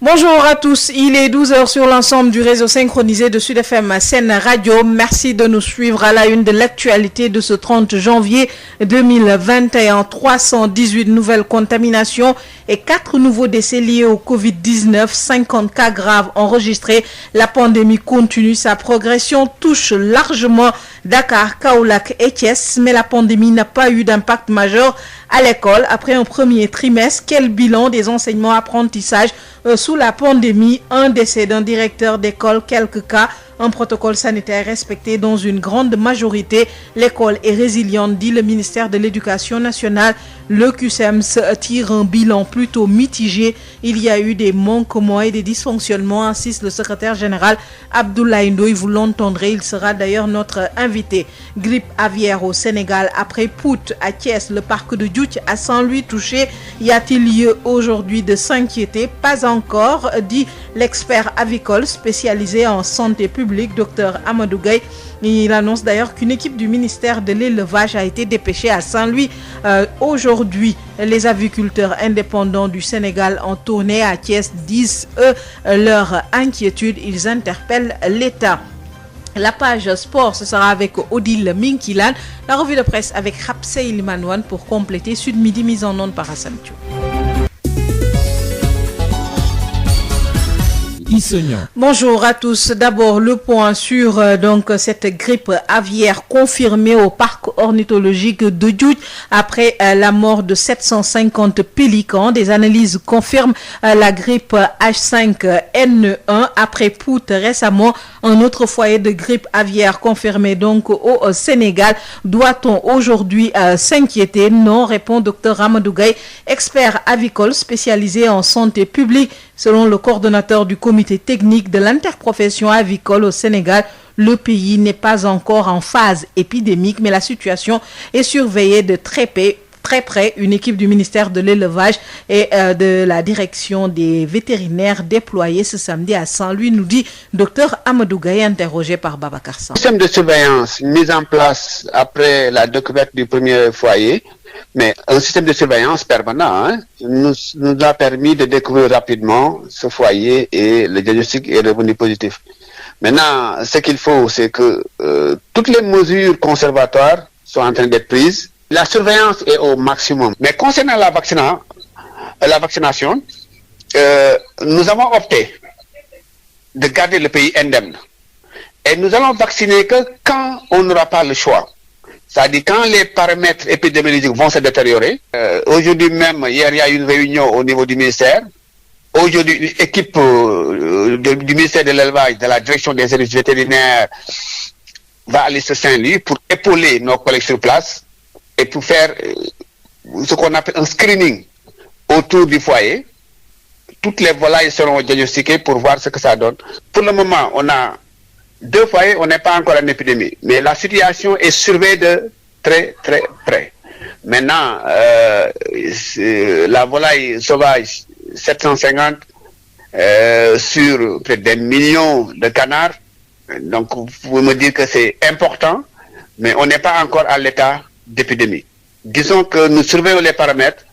Bonjour à tous, il est 12h sur l'ensemble du réseau synchronisé de Sud FM Sen Radio. Merci de nous suivre à la une de l'actualité de ce 30 janvier 2021. 318 nouvelles contaminations et 4 nouveaux décès liés au Covid-19, 50 cas graves enregistrés. La pandémie continue sa progression, touche largement Dakar, Kaolack et Thiès, mais la pandémie n'a pas eu d'impact majeur à l'école. Après un premier trimestre, quel bilan des enseignements apprentissages sous la pandémie? Un décès d'un directeur d'école, quelques cas, un protocole sanitaire respecté dans une grande majorité. L'école est résiliente, dit le ministère de l'Éducation nationale. Le QCEMS tire un bilan plutôt mitigé. Il y a eu des manquements et des dysfonctionnements, insiste le secrétaire général Abdoulaye Ndoye. Vous l'entendrez, il sera d'ailleurs notre invité. Grippe aviaire au Sénégal après Pout à Thiès, le parc de Djoudj à Saint-Louis touché. Y a-t-il lieu aujourd'hui de s'inquiéter? Pas encore, dit l'expert avicole spécialisé en santé publique, Dr Amadou Gaye. Il annonce d'ailleurs qu'une équipe du ministère de l'élevage a été dépêchée à Saint-Louis aujourd'hui. Les aviculteurs indépendants du Sénégal en tournée à Thiès disent, eux, leur inquiétude. Ils interpellent l'État. La page sport, ce sera avec Odile Minkilan. La revue de presse avec Rapsey Limanouane pour compléter Sud Midi, mise en onde par Hassan Thio. Bonjour à tous. D'abord, le point sur cette grippe aviaire confirmée au parc ornithologique de Djoudj après la mort de 750 pélicans. Des analyses confirment la grippe H5N1 après Pout récemment. Un autre foyer de grippe aviaire confirmé donc au Sénégal. Doit-on aujourd'hui s'inquiéter? Non, répond Dr Amadou Gaye, expert avicole spécialisé en santé publique. Selon le coordonnateur du comité technique de l'interprofession avicole au Sénégal, le pays n'est pas encore en phase épidémique, mais la situation est surveillée de très près. Une équipe du ministère de l'élevage et de la direction des vétérinaires déployée ce samedi à Saint-Louis, nous dit Dr Amadou Gaye, interrogé par Babacar Sam. Le système de surveillance mis en place après la découverte du premier foyer, mais un système de surveillance permanent nous a permis de découvrir rapidement ce foyer et le diagnostic est revenu positif. Maintenant, ce qu'il faut, c'est que toutes les mesures conservatoires sont en train d'être prises. La surveillance est au maximum. Mais concernant la vaccination, nous avons opté de garder le pays indemne. Et nous allons vacciner que quand on n'aura pas le choix. C'est-à-dire quand les paramètres épidémiologiques vont se détériorer. Aujourd'hui même, hier, il y a eu une réunion au niveau du ministère. Aujourd'hui, une équipe du ministère de l'élevage, de la direction des services vétérinaires, va aller sur Saint-Louis pour épauler nos collègues sur place et pour faire ce qu'on appelle un screening autour du foyer. Toutes les volailles seront diagnostiquées pour voir ce que ça donne. Pour le moment, on a 2 foyers, on n'est pas encore en épidémie. Mais la situation est surveillée de très près. Maintenant, la volaille sauvage, 750 sur près d'un million de canards. Donc, vous pouvez me dire que c'est important, mais on n'est pas encore à l'état d'épidémie. Disons que nous surveillons les paramètres.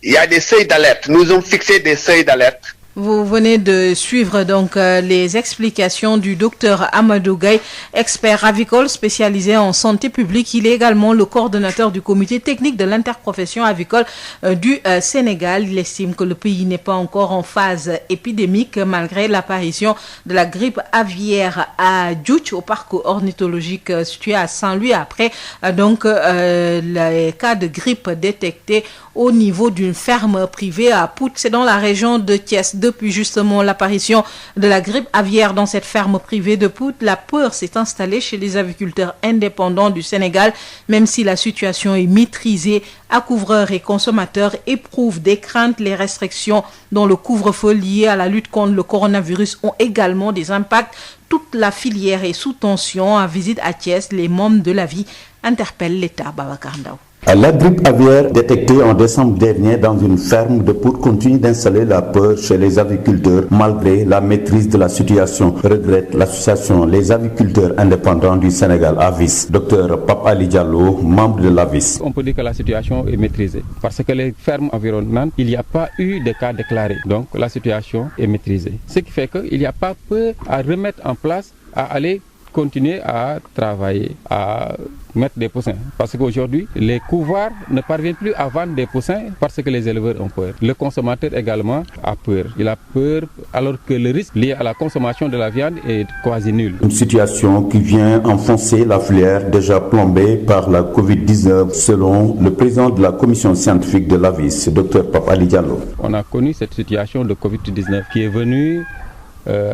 Il y a des seuils d'alerte. Nous avons fixé des seuils d'alerte. Vous venez de suivre donc les explications du docteur Amadou Gaye, expert avicole spécialisé en santé publique. Il est également le coordonnateur du comité technique de l'interprofession avicole du Sénégal. Il estime que le pays n'est pas encore en phase épidémique malgré l'apparition de la grippe aviaire à Djoudj au parc ornithologique situé à Saint-Louis après les cas de grippe détectés au niveau d'une ferme privée à Pout. C'est dans la région de Thiès. Depuis justement l'apparition de la grippe aviaire dans cette ferme privée de Pout, la peur s'est installée chez les aviculteurs indépendants du Sénégal. Même si la situation est maîtrisée, accouvreurs et consommateurs éprouvent des craintes. Les restrictions dont le couvre-feu lié à la lutte contre le coronavirus ont également des impacts. Toute la filière est sous tension. En visite à Thiès, les membres de la vie interpellent l'État. Babacar Ndaw. La grippe aviaire détectée en décembre dernier dans une ferme de Pout continue d'installer la peur chez les aviculteurs malgré la maîtrise de la situation, regrette l'association Les aviculteurs indépendants du Sénégal, AVIS. Docteur Pape Ali Diallo, membre de l'AVIS. On peut dire que la situation est maîtrisée parce que les fermes environnantes, il n'y a pas eu de cas déclarés. Donc la situation est maîtrisée. Ce qui fait qu'il n'y a pas peur à remettre en place, à aller continuer à travailler, à mettre des poussins. Parce qu'aujourd'hui, les couvoirs ne parviennent plus à vendre des poussins parce que les éleveurs ont peur. Le consommateur également a peur. Il a peur alors que le risque lié à la consommation de la viande est quasi nul. Une situation qui vient enfoncer la filière déjà plombée par la Covid-19 selon le président de la commission scientifique de l'AVIS, Dr Pape Ali Diallo. On a connu cette situation de Covid-19 qui est venue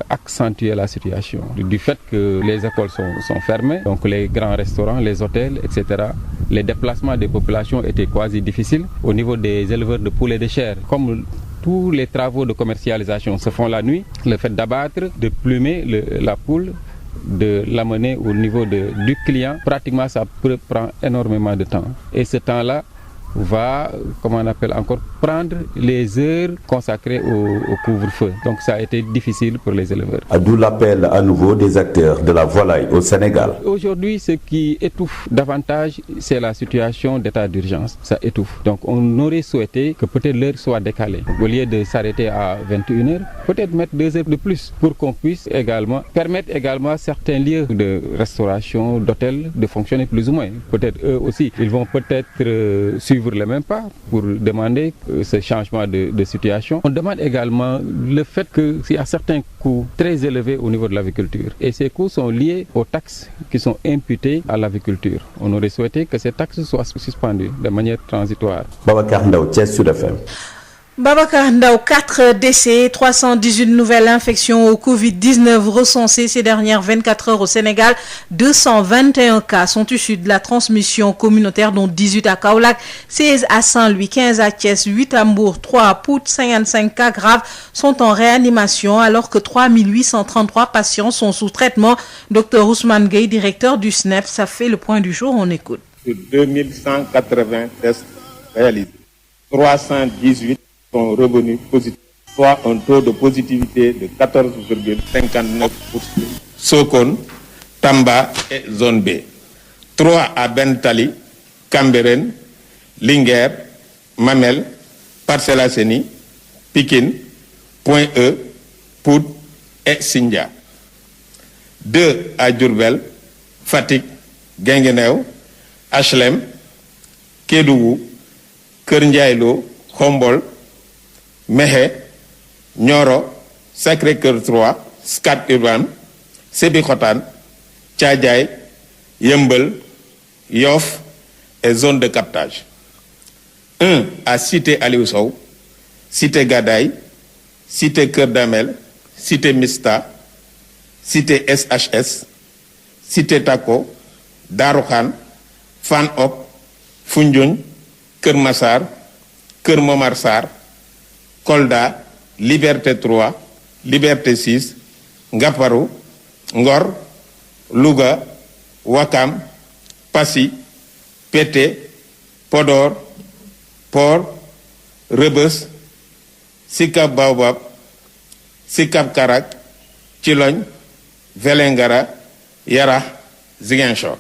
accentuer la situation du fait que les écoles sont fermées, donc les grands restaurants, les hôtels, etc. Les déplacements des populations étaient quasi difficiles. Au niveau des éleveurs de poules et de chair, comme tous les travaux de commercialisation se font la nuit, le fait d'abattre, de plumer la poule, de l'amener au niveau du client, pratiquement ça prend énormément de temps. Et ce temps-là va, comment on appelle encore, prendre les heures consacrées au couvre-feu. Donc ça a été difficile pour les éleveurs. D'où l'appel à nouveau des acteurs de la volaille au Sénégal. Aujourd'hui, ce qui étouffe davantage, c'est la situation d'état d'urgence. Ça étouffe. Donc on aurait souhaité que peut-être l'heure soit décalée. Donc, au lieu de s'arrêter à 21h, peut-être mettre 2 heures de plus pour qu'on puisse également permettre également certains lieux de restauration, d'hôtels de fonctionner plus ou moins. Peut-être eux aussi, ils vont peut-être suivre les mêmes pas pour demander ce changement de situation. On demande également le fait qu'il y a certains coûts très élevés au niveau de l'aviculture et ces coûts sont liés aux taxes qui sont imputées à l'aviculture. On aurait souhaité que ces taxes soient suspendues de manière transitoire. Babacar Ndao, Thiès Sud FM. Babacar Ndao, 4 décès, 318 nouvelles infections au Covid-19 recensées ces dernières 24 heures au Sénégal. 221 cas sont issus de la transmission communautaire, dont 18 à Kaolack, 16 à Saint-Louis, 15 à Thiès, 8 à Mbour, 3 à Pout. 55 cas graves sont en réanimation alors que 3833 patients sont sous traitement. Dr Ousmane Gueye, directeur du SNEF, ça fait le point du jour, on écoute. Sur 2180 tests réalisés, 318 sont revenus positifs, soit un taux de positivité de 14,59%. Sokone, Tamba et Zone B. 3 à Bentali, Cambérène, Linguère, Mamel, Parcelles Assainies, Pikine, Point E, Pout et Sindia. 2 à Diourbel, Fatick, Guinguinéo, HLM, Kédougou, Keur Ndiaye Lo, Khombol, Mékhé, Nioro, Sacré-Cœur 3, Scat Urbam, Sébikotane, Thiadiaye, Yeumbeul, Yoff et zone de captage. 1 à Cité Aliou Sow, Cité Gadaye, Cité Keur Damel, Cité Mista, Cité SHS, Cité Tako, Darou Khan, Fan Hok, Foundiougne, Keur Massar, Keur Momar Sarr, Kolda, Liberté 3, Liberté 6, Ngaparou, Ngor, Louga, Wakam, Passy, Pété, Podor, Port, Rebeuss, Sicap Baobab, Sicap Karak, Thilogne, Vélingara, Yara, Ziguinchor.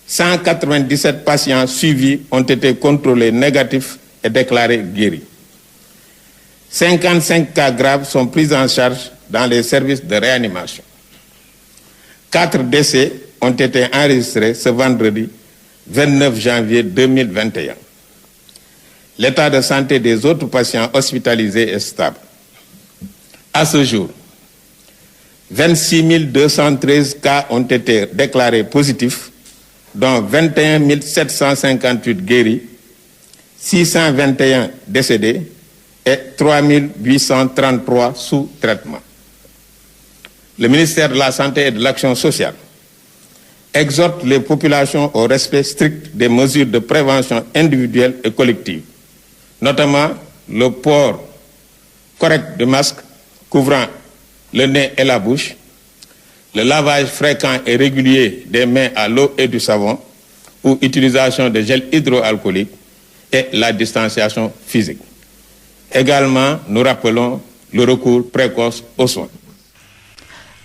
197 patients suivis ont été contrôlés négatifs et déclarés guéris. 55 cas graves sont pris en charge dans les services de réanimation. 4 décès ont été enregistrés ce vendredi 29 janvier 2021. L'état de santé des autres patients hospitalisés est stable. À ce jour, 26 213 cas ont été déclarés positifs, dont 21 758 guéris, 621 décédés et 3 833 sous traitement. Le ministère de la Santé et de l'Action sociale exhorte les populations au respect strict des mesures de prévention individuelle et collective, notamment le port correct de masques couvrant le nez et la bouche, le lavage fréquent et régulier des mains à l'eau et du savon, ou utilisation de gel hydroalcoolique et la distanciation physique. Également, nous rappelons le recours précoce aux soins.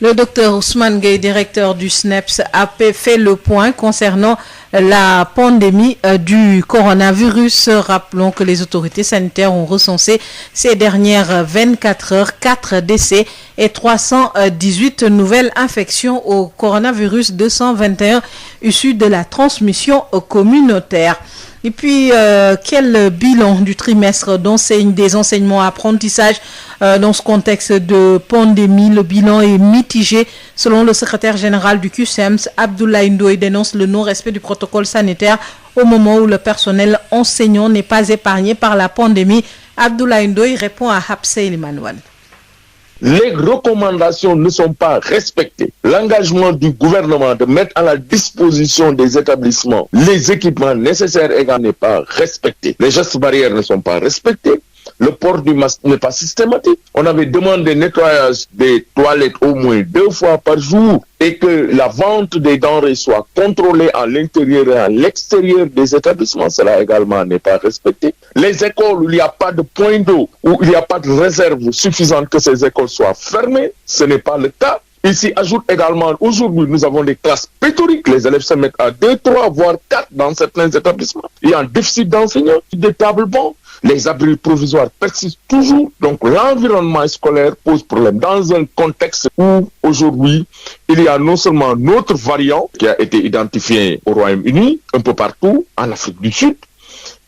Le docteur Ousmane Gueye, directeur du SNEPS, a fait le point concernant la pandémie du coronavirus. Rappelons que les autorités sanitaires ont recensé ces dernières 24 heures 4 décès et 318 nouvelles infections au coronavirus, 221 issues de la transmission communautaire. Et puis, quel bilan du trimestre des enseignements apprentissages dans ce contexte de pandémie? Le bilan est mitigé. Selon le secrétaire général du QCEMS, Abdoulaye Ndoye dénonce le non-respect du protocole sanitaire au moment où le personnel enseignant n'est pas épargné par la pandémie. Abdoulaye Ndoye répond à Hapseil Manuel. Les recommandations ne sont pas respectées. L'engagement du gouvernement de mettre à la disposition des établissements les équipements nécessaires également n'est pas respecté. Les gestes barrières ne sont pas respectés. Le port du masque n'est pas systématique. On avait demandé nettoyage des toilettes au moins 2 fois par jour et que la vente des denrées soit contrôlée à l'intérieur et à l'extérieur des établissements. Cela également n'est pas respecté. Les écoles où il n'y a pas de point d'eau, où il n'y a pas de réserve suffisante, que ces écoles soient fermées, ce n'est pas le cas. Ici, ajoute également, aujourd'hui, nous avons des classes pléthoriques. Les élèves se mettent à 2, 3, voire 4 dans certains établissements. Il y a un déficit d'enseignants, des tables bancs. Les abris provisoires persistent toujours. Donc, l'environnement scolaire pose problème dans un contexte où, aujourd'hui, il y a non seulement un autre variant qui a été identifié au Royaume-Uni, un peu partout, en Afrique du Sud,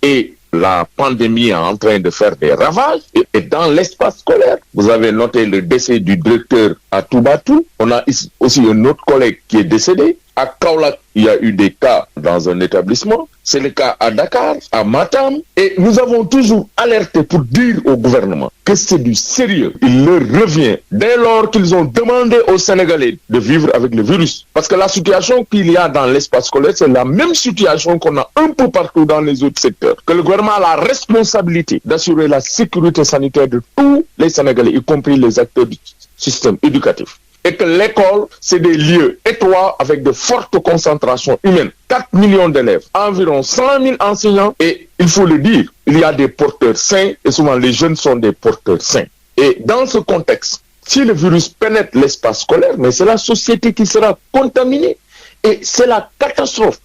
et la pandémie est en train de faire des ravages. Et dans l'espace scolaire, vous avez noté le décès du directeur à Toubatoul. On a ici aussi un autre collègue qui est décédé. À Kaolack, il y a eu des cas dans un établissement. C'est le cas à Dakar, à Matam. Et nous avons toujours alerté pour dire au gouvernement que c'est du sérieux. Il leur revient dès lors qu'ils ont demandé aux Sénégalais de vivre avec le virus. Parce que la situation qu'il y a dans l'espace scolaire, c'est la même situation qu'on a un peu partout dans les autres secteurs. Que le gouvernement a la responsabilité d'assurer la sécurité sanitaire de tous les Sénégalais, y compris les acteurs du système éducatif. Et que l'école, c'est des lieux étroits avec de fortes concentrations humaines. 4 millions d'élèves, environ 100 000 enseignants. Et il faut le dire, il y a des porteurs sains et souvent les jeunes sont des porteurs sains. Et dans ce contexte, si le virus pénètre l'espace scolaire, mais c'est la société qui sera contaminée. Et c'est la catastrophe.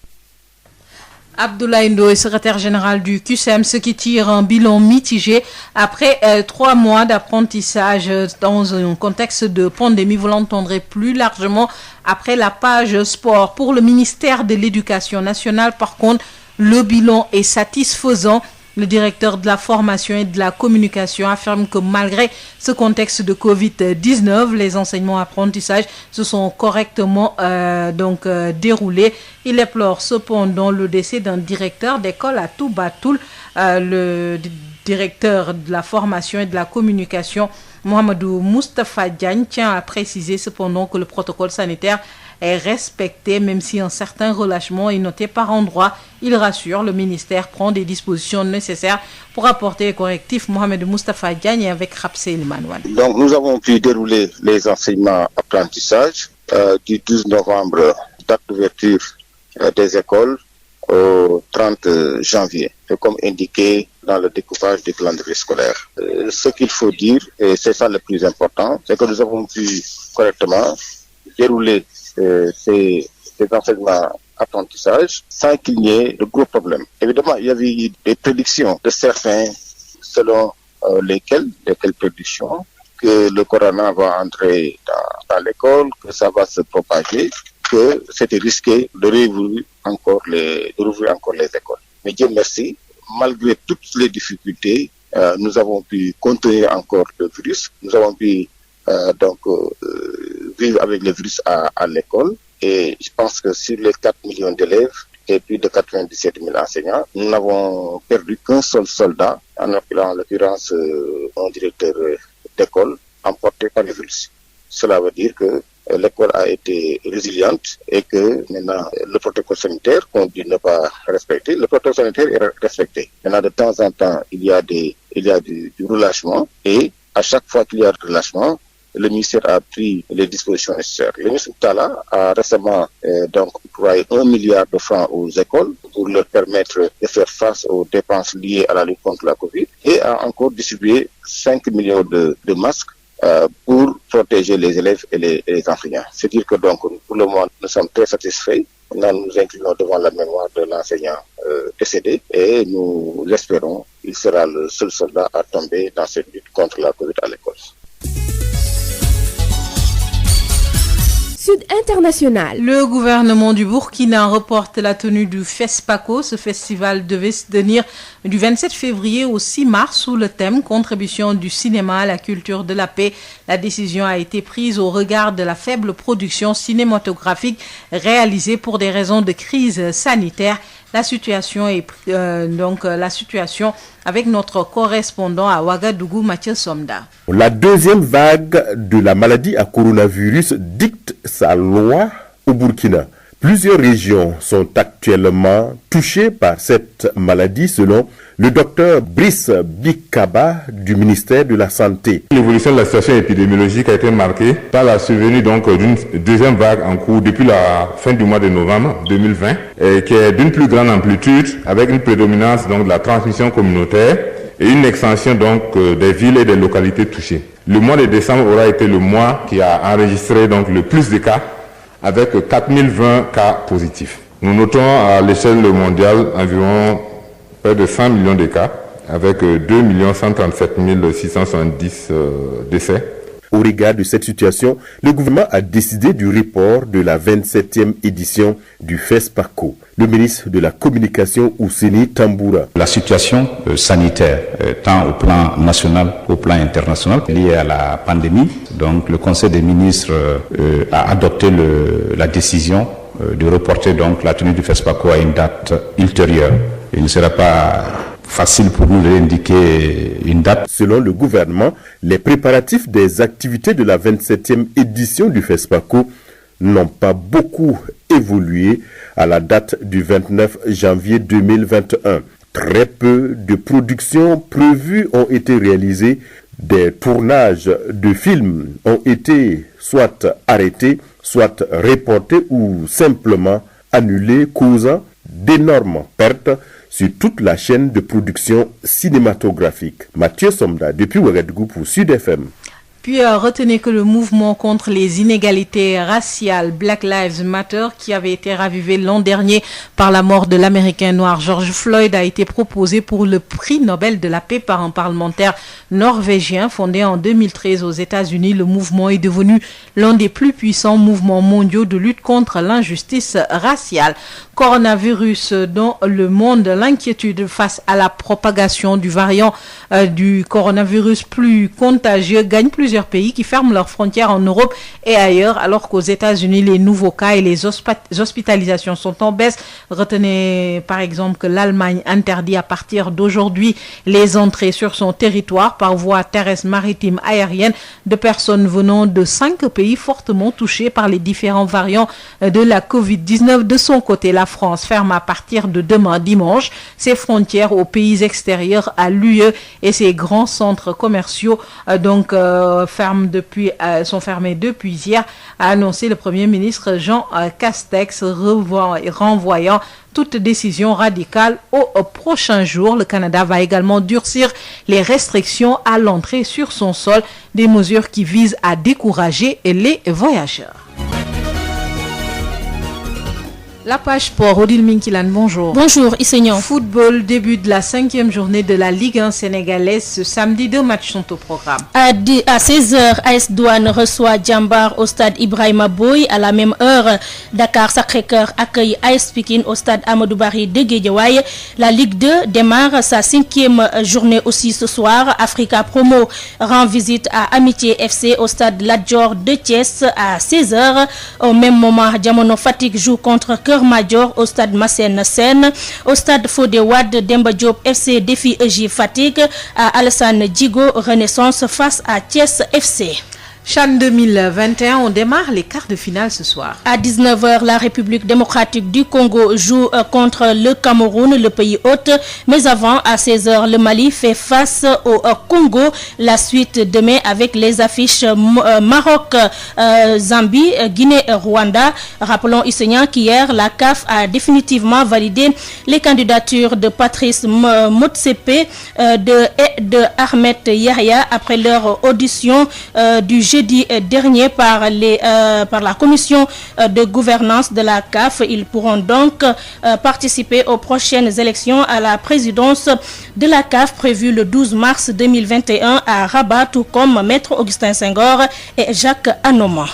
Abdoulaye Ndoye, secrétaire général du QCEMS, qui tire un bilan mitigé après 3 mois d'apprentissage dans un contexte de pandémie. Vous l'entendrez plus largement après la page sport. Pour le ministère de l'Éducation nationale, par contre, le bilan est satisfaisant. Le directeur de la formation et de la communication affirme que malgré ce contexte de Covid-19, les enseignements apprentissages se sont correctement déroulés. Il déplore cependant le décès d'un directeur d'école à Toubatoul. Le directeur de la formation et de la communication, Mohamedou Moustapha Diagne, tient à préciser cependant que le protocole sanitaire est respecté, même si un certain relâchement est noté par endroit. Il rassure, le ministère prend des dispositions nécessaires pour apporter les correctifs. Mohamed Moustapha Diagne avec Rapsé Manuel. Donc nous avons pu dérouler les enseignements apprentissages du 12 novembre, date d'ouverture des écoles, au 30 janvier, et comme indiqué dans le découpage du calendrier scolaire. Ce qu'il faut dire, et c'est ça le plus important, c'est que nous avons pu correctement dérouler ces enseignements apprentissages sans qu'il n'y ait de gros problèmes. Évidemment, il y avait eu des prédictions de certains selon lesquelles prédictions, que le corona va entrer dans l'école, que ça va se propager, que c'était risqué de rouvrir encore les écoles. Mais Dieu merci, malgré toutes les difficultés, nous avons pu contenir encore le virus, nous avons pu vivre avec le virus à l'école. Et je pense que sur les 4 millions d'élèves et plus de 97 000 enseignants, nous n'avons perdu qu'un seul soldat, en l'occurrence un directeur d'école emporté par le virus. Cela veut dire que l'école a été résiliente et que maintenant le protocole sanitaire qu'on dit ne pas respecter, le protocole sanitaire est respecté. Maintenant de temps en temps il y a du relâchement et à chaque fois qu'il y a du relâchement, le ministère a pris les dispositions nécessaires. Le ministre Tala a récemment octroyé 1 milliard de francs aux écoles pour leur permettre de faire face aux dépenses liées à la lutte contre la Covid et a encore distribué 5 millions de masques pour protéger les élèves et les enseignants. C'est dire que donc pour le moment nous sommes très satisfaits. Maintenant, nous nous inclinons devant la mémoire de l'enseignant décédé et nous espérons qu'il sera le seul soldat à tomber dans cette lutte contre la Covid à l'école. Sud International. Le gouvernement du Burkina reporte la tenue du FESPACO. Ce festival devait se tenir du 27 février au 6 mars sous le thème « Contribution du cinéma à la culture de la paix ». La décision a été prise au regard de la faible production cinématographique réalisée pour des raisons de crise sanitaire. La situation est la situation avec notre correspondant à Ouagadougou, Mathieu Somda. La deuxième vague de la maladie à coronavirus dicte sa loi au Burkina. Plusieurs régions sont actuellement touchées par cette maladie selon le docteur Brice Bikaba du ministère de la Santé. L'évolution de la situation épidémiologique a été marquée par la survenue d'une deuxième vague en cours depuis la fin du mois de novembre 2020 qui est d'une plus grande amplitude avec une prédominance de la transmission communautaire et une extension des villes et des localités touchées. Le mois de décembre aura été le mois qui a enregistré le plus de cas avec 4020 cas positifs. Nous notons à l'échelle mondiale environ près de 100 millions de cas, avec 2 137 670 décès. Au regard de cette situation, le gouvernement a décidé du report de la 27e édition du FESPACO. Le ministre de la Communication, Ousseini Tamboura. La situation sanitaire, tant au plan national qu'au plan international, liée à la pandémie. Donc, le Conseil des ministres a adopté la décision de reporter la tenue du FESPACO à une date ultérieure. Il ne sera pas facile pour nous d'indiquer une date. Selon le gouvernement, les préparatifs des activités de la 27e édition du FESPACO n'ont pas beaucoup évolué à la date du 29 janvier 2021. Très peu de productions prévues ont été réalisées. Des tournages de films ont été soit arrêtés, soit reportés ou simplement annulés, causant d'énormes pertes sur toute la chaîne de production cinématographique. Mathieu Somda, depuis Ouagadougou pour Sud FM. Puis retenez que le mouvement contre les inégalités raciales Black Lives Matter, qui avait été ravivé l'an dernier par la mort de l'Américain noir George Floyd, a été proposé pour le prix Nobel de la paix par un parlementaire norvégien fondé en 2013 aux États-Unis. Le mouvement est devenu l'un des plus puissants mouvements mondiaux de lutte contre l'injustice raciale. Coronavirus dans le monde, l'inquiétude face à la propagation du variant du coronavirus plus contagieux gagne plusieurs pays qui ferment leurs frontières en Europe et ailleurs, alors qu'aux États-Unis, les nouveaux cas et les hospitalisations sont en baisse. Retenez par exemple que l'Allemagne interdit à partir d'aujourd'hui les entrées sur son territoire par voie terrestre, maritime, aérienne de personnes venant de 5 pays fortement touchés par les différents variants de la Covid-19. De son côté, la France ferme à partir de demain dimanche ses frontières aux pays extérieurs à l'UE et ses grands centres commerciaux sont fermés depuis hier, a annoncé le Premier ministre Jean Castex, renvoyant toute décision radicale aux prochains jours. Le Canada va également durcir les restrictions à l'entrée sur son sol, des mesures qui visent à décourager les voyageurs. La page sport, Odile Minkilan, bonjour. Bonjour, Issignon. Football, début de la 5e journée de la Ligue 1 sénégalaise. Ce samedi, 2 matchs sont au programme. À 16h, AS Douane reçoit Djambar au stade Ibrahima Boy. À la même heure, Dakar Sacré-Cœur accueille AS Pikine au stade Amadou Barry de Guédiawaye. La Ligue 2 démarre sa 5e journée aussi ce soir. Africa Promo rend visite à Amitié FC au stade Lat Dior de Thiès à 16h. Au même moment, Diamono Fatick joue contre Keur Madior au stade Massène Sène. Au stade Fodé Wade, Demba Diop FC défie EJ Fatick. À Alassane Djigo, Renaissance face à Thiès FC. CHAN 2021, on démarre les quarts de finale ce soir. À 19h, la République démocratique du Congo joue contre le Cameroun, le pays hôte. Mais avant, à 16h, le Mali fait face au Congo. La suite demain avec les affiches Maroc, Zambie, Guinée, Rwanda. Rappelons ici qu'hier, la CAF a définitivement validé les candidatures de Patrice Motsepe et de Ahmed Yahya après leur audition du jeudi dernier par la commission de gouvernance de la CAF. Ils pourront donc participer aux prochaines élections à la présidence de la CAF prévue le 12 mars 2021 à Rabat, tout comme Maître Augustin Senghor et Jacques Anoma.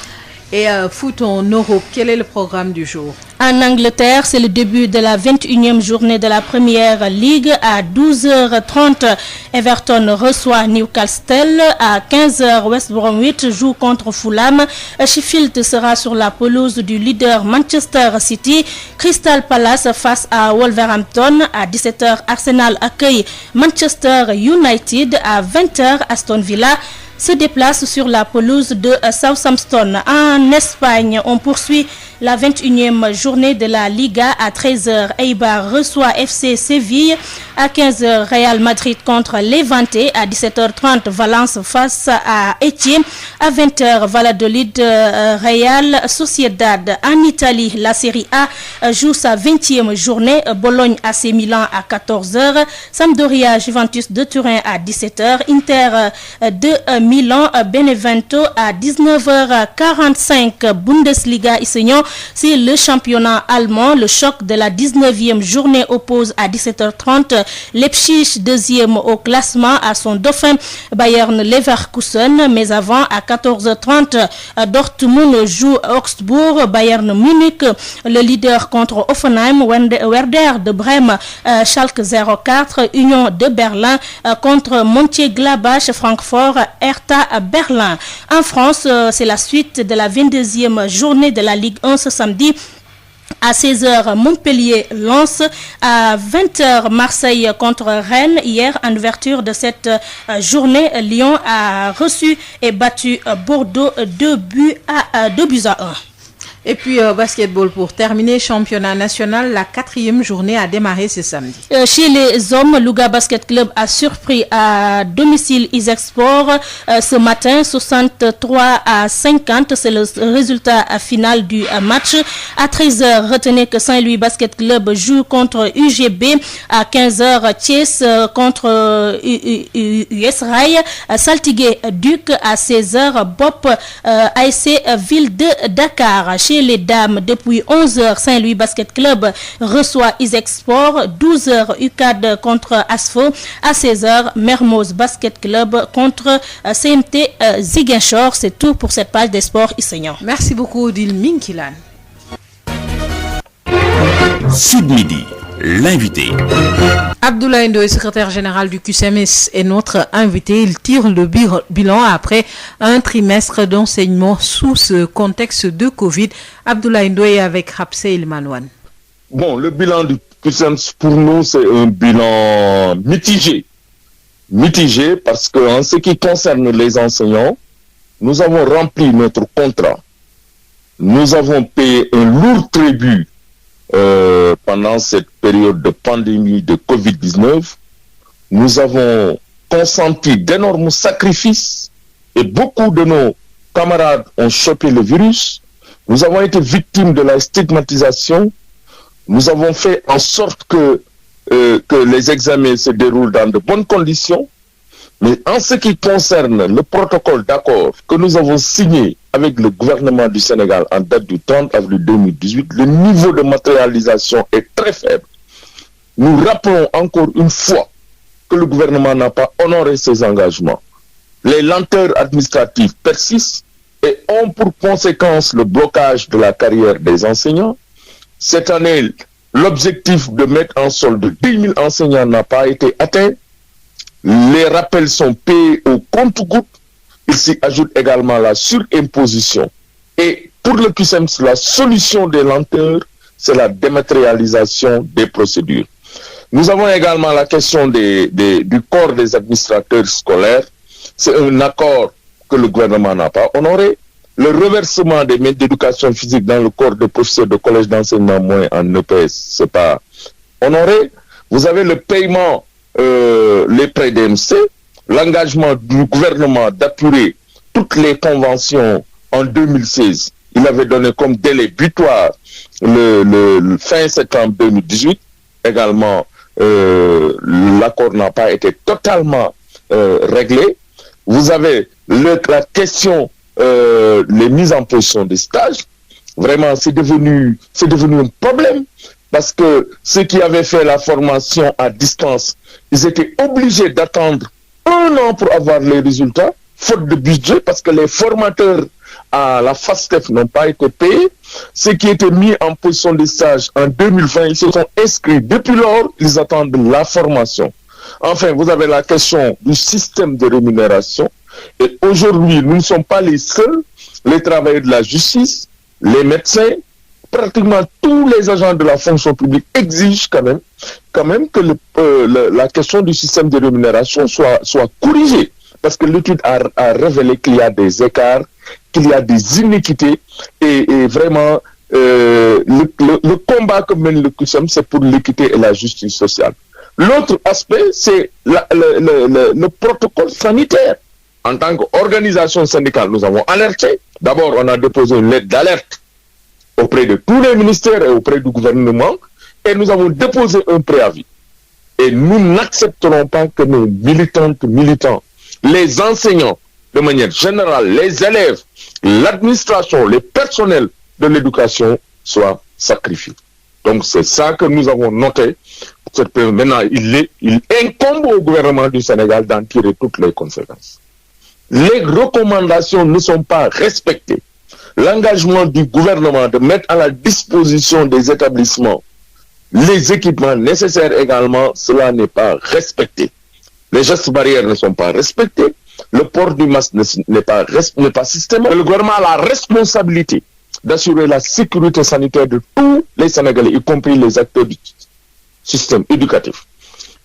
Et foot en Europe, quel est le programme du jour? En Angleterre, c'est le début de la 21e journée de la Première Ligue. À 12h30, Everton reçoit Newcastle. À 15h, West Bromwich joue contre Fulham. Sheffield sera sur la pelouse du leader Manchester City. Crystal Palace face à Wolverhampton. À 17h, Arsenal accueille Manchester United. À 20h, Aston Villa se déplace sur la pelouse de Southampton. En Espagne, on poursuit la 21e journée de la Liga. À 13h, Eibar reçoit FC Séville. À 15h, Real Madrid contre Levante. À 17h30, Valence face à Etienne. À 20h, Valladolid Real Sociedad. En Italie, la Serie A joue sa 20e journée. Bologne AC Milan à 14h. Sampdoria Juventus de Turin à 17h. Inter de Milan Benevento à 19h45. Bundesliga Issignon, c'est le championnat allemand. Le choc de la 19e journée oppose à 17h30 Leipzig, deuxième au classement, à son dauphin Bayern Leverkusen. Mais avant, à 14h30, Dortmund joue Augsbourg, Bayern Munich, le leader contre Hoffenheim, Werder de Brême, Schalke 04, Union de Berlin contre Mönchengladbach, Francfort, Hertha Berlin. En France, c'est la suite de la 22e journée de la Ligue 1 ce samedi. À 16h, Montpellier-Lens. À 20h, Marseille contre Rennes. Hier, en ouverture de cette journée, Lyon a reçu et battu Bordeaux 2 buts à 1. Et puis basketball pour terminer, championnat national, la 4e journée a démarré ce samedi. Chez les hommes, Louga Basket Club a surpris à domicile Isexport ce matin, 63-50. C'est le résultat final du match. À 13h, retenez que Saint-Louis Basket Club joue contre UGB. À 15h, Thiès contre US Rail. Saltigué Duc. À 16h, Bop ASC Ville de Dakar. Chez les dames, depuis 11h, Saint-Louis Basket Club reçoit Isexport. 12h, UCAD contre ASFO. À 16h, Mermoz Basket Club contre CMT Ziguinchor. C'est tout pour cette page des sports Issignon. Merci beaucoup, Odile Minkilan. Sud Midi, l'invité. Abdoulaye Ndoye, secrétaire général du QCMS, est notre invité. Il tire le bilan après un trimestre d'enseignement sous ce contexte de Covid. Abdoulaye Ndoye avec Rapsel Manouane. Bon, le bilan du QCMS pour nous, c'est un bilan mitigé. Mitigé parce qu'en ce qui concerne les enseignants, nous avons rempli notre contrat. Nous avons payé un lourd tribut pendant cette période de pandémie de Covid-19. Nous avons consenti d'énormes sacrifices et beaucoup de nos camarades ont chopé le virus. Nous avons été victimes de la stigmatisation. Nous avons fait en sorte que les examens se déroulent dans de bonnes conditions. Mais en ce qui concerne le protocole d'accord que nous avons signé avec le gouvernement du Sénégal en date du 30 avril 2018, le niveau de matérialisation est très faible. Nous rappelons encore une fois que le gouvernement n'a pas honoré ses engagements. Les lenteurs administratives persistent et ont pour conséquence le blocage de la carrière des enseignants. Cette année, l'objectif de mettre en solde 10 000 enseignants n'a pas été atteint. Les rappels sont payés au compte-gouttes. Il s'y ajoute également la surimposition. Et pour le QCMS, la solution des lenteurs, c'est la dématérialisation des procédures. Nous avons également la question du corps des administrateurs scolaires. C'est un accord que le gouvernement n'a pas honoré. Le reversement des maîtres d'éducation physique dans le corps de professeurs de collège d'enseignement moyen en EPS, c'est pas honoré. Vous avez le paiement, les prêts d'MC, l'engagement du gouvernement d'apurer toutes les conventions en 2016. Il avait donné comme délai butoir le fin septembre 2018. Également, l'accord n'a pas été totalement réglé. Vous avez la question les mises en position des stages. Vraiment, c'est devenu un problème parce que ceux qui avaient fait la formation à distance, ils étaient obligés d'attendre 1 an pour avoir les résultats, faute de budget, parce que les formateurs à la FASTEF n'ont pas été payés. Ceux qui étaient mis en position de stage en 2020, ils se sont inscrits. Depuis lors, ils attendent la formation. Enfin, vous avez la question du système de rémunération. Et aujourd'hui, nous ne sommes pas les seuls, les travailleurs de la justice, les médecins, pratiquement tous les agents de la fonction publique exigent quand même que la question du système de rémunération soit corrigée. Parce que l'étude a révélé qu'il y a des écarts, qu'il y a des inéquités et vraiment le combat que mène le CUSEMS, c'est pour l'équité et la justice sociale. L'autre aspect, c'est le protocole sanitaire. En tant qu'organisation syndicale, nous avons alerté. D'abord, on a déposé une lettre d'alerte auprès de tous les ministères et auprès du gouvernement et nous avons déposé un préavis. Et nous n'accepterons pas que nos militantes, militants, les enseignants, de manière générale, les élèves, l'administration, les personnels de l'éducation soient sacrifiés. Donc c'est ça que nous avons noté. Maintenant, il incombe au gouvernement du Sénégal d'en tirer toutes les conséquences. Les recommandations ne sont pas respectées. L'engagement du gouvernement de mettre à la disposition des établissements les équipements nécessaires également, cela n'est pas respecté. Les gestes barrières ne sont pas respectés. Le port du masque n'est pas systématique. Le gouvernement a la responsabilité d'assurer la sécurité sanitaire de tous les Sénégalais, y compris les acteurs du système éducatif.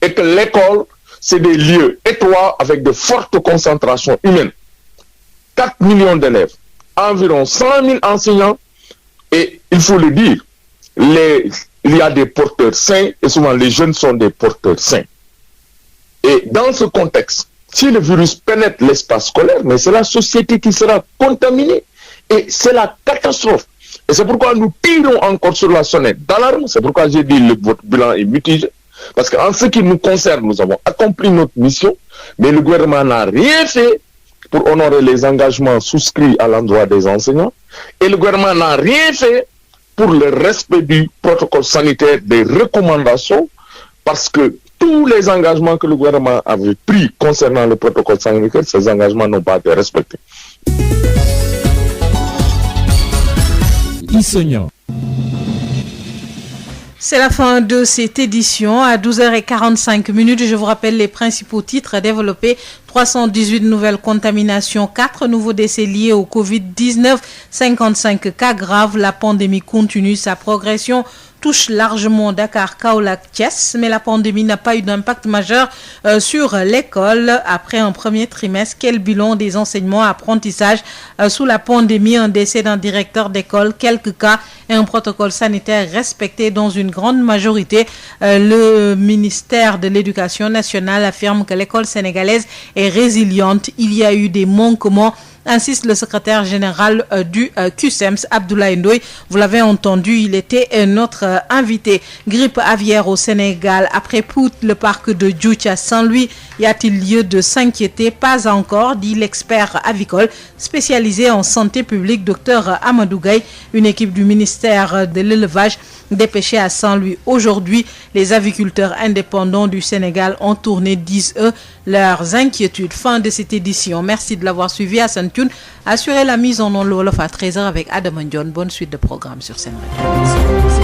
Et que l'école, c'est des lieux étroits avec de fortes concentrations humaines. 4 millions d'élèves, environ 100 000 enseignants, et il faut le dire, il y a des porteurs sains, et souvent les jeunes sont des porteurs sains. Et dans ce contexte, si le virus pénètre l'espace scolaire, mais c'est la société qui sera contaminée, et c'est la catastrophe. Et c'est pourquoi nous tirons encore sur la sonnette d'alarme, c'est pourquoi j'ai dit que votre bilan est mitigé. Parce qu'en ce qui nous concerne, nous avons accompli notre mission, mais le gouvernement n'a rien fait pour honorer les engagements souscrits à l'endroit des enseignants, et le gouvernement n'a rien fait pour le respect du protocole sanitaire, des recommandations, parce que tous les engagements que le gouvernement avait pris concernant le protocole sanitaire, ces engagements n'ont pas été respectés. C'est la fin de cette édition. À 12h45, je vous rappelle les principaux titres développés. 318 nouvelles contaminations, 4 nouveaux décès liés au Covid-19, 55 cas graves. La pandémie continue sa progression, touche largement Dakar, Kaolack, Thiès, mais la pandémie n'a pas eu d'impact majeur sur l'école. Après un premier trimestre, quel bilan des enseignements, apprentissages sous la pandémie? Un décès d'un directeur d'école, quelques cas et un protocole sanitaire respecté dans une grande majorité. Le ministère de l'Éducation nationale affirme que l'école sénégalaise est résiliente. Il y a eu des manquements, insiste le secrétaire général du CUSEMS, Abdoulaye Ndoye. Vous l'avez entendu, il était notre invité. Grippe aviaire au Sénégal. Après Pout, le parc de Djoudj à Saint-Louis, y a-t-il lieu de s'inquiéter? Pas encore, dit l'expert avicole spécialisé en santé publique, Dr Amadou Gaye. Une équipe du ministère de l'élevage dépêchée à Saint-Louis aujourd'hui. Les aviculteurs indépendants du Sénégal ont tourné, disent-eux, leurs inquiétudes. Fin de cette édition. Merci de l'avoir suivi. Hassan Thioune assurez la mise en onde Wolof à 13h avec Adam Ndione. Bonne suite de programme sur Sen Radio.